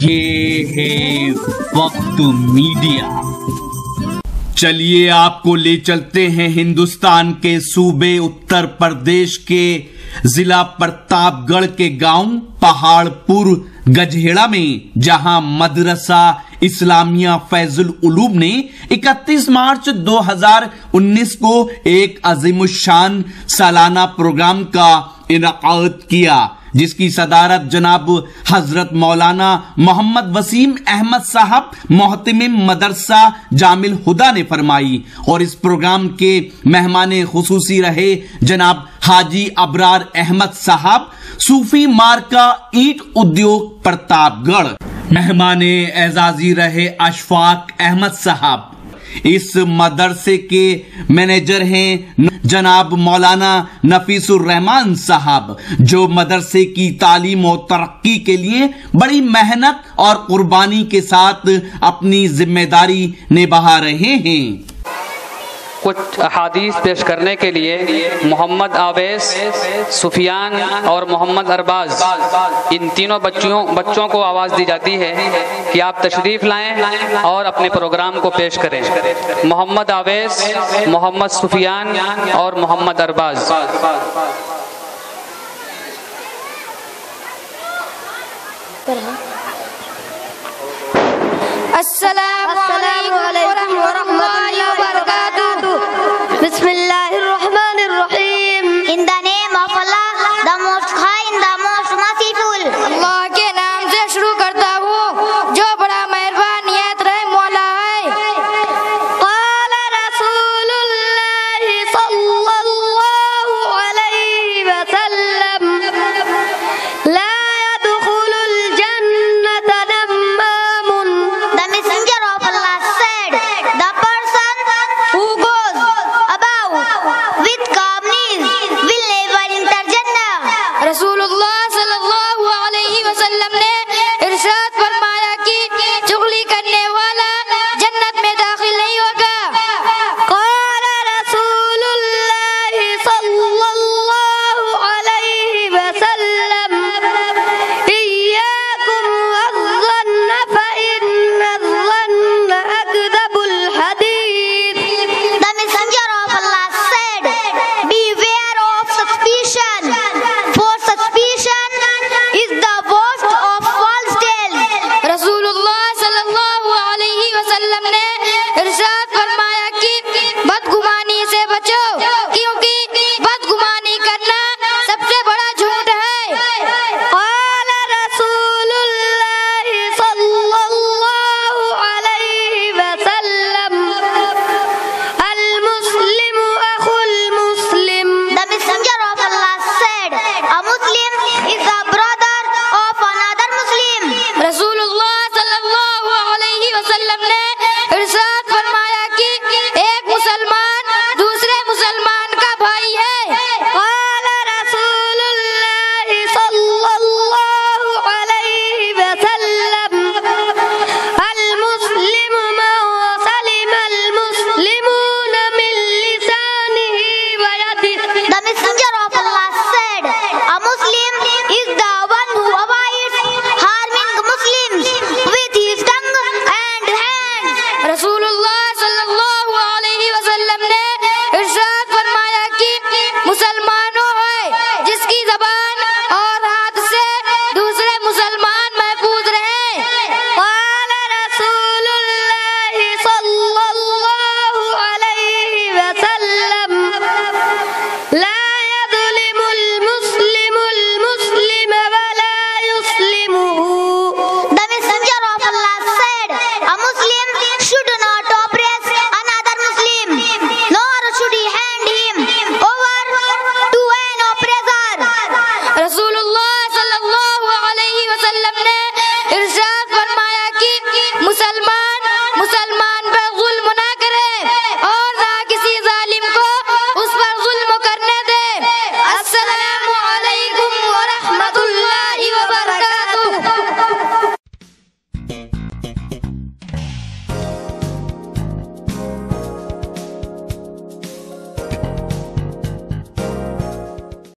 یہ ہے وقت میڈیا۔ چلیے آپ کو لے چلتے ہیں ہندوستان کے صوبے اتر پردیش کے ضلع پرتاپ گڑھ کے گاؤں پہاڑ پور گجھیڑا میں، جہاں مدرسہ اسلامیہ فیض العلوم نے 31 مارچ 2019 کو ایک عظیم الشان سالانہ پروگرام کا انعقاد کیا، جس کی صدارت جناب حضرت مولانا محمد وسیم احمد صاحب محتمم مدرسہ جامع الہدیٰ نے فرمائی، اور اس پروگرام کے مہمان خصوصی رہے جناب حاجی ابرار احمد صاحب، صوفی مارکا اینٹ ادیوگ پرتاپ گڑھ۔ مہمان اعزازی رہے اشفاق احمد صاحب۔ اس مدرسے کے مینیجر ہیں جناب مولانا نفیس الرحمان صاحب، جو مدرسے کی تعلیم و ترقی کے لیے بڑی محنت اور قربانی کے ساتھ اپنی ذمہ داری نبھا رہے ہیں۔ کچھ احادیث پیش کرنے کے لیے محمد آویس، سفیان اور محمد ارباز، ان تینوں بچوں کو آواز دی جاتی ہے کہ آپ تشریف لائیں اور اپنے پروگرام کو پیش کریں۔ محمد آویس، محمد سفیان اور محمد ارباز۔ السلام علیکم ورحمۃ اللہ وبرکاتہ۔ بسم اللہ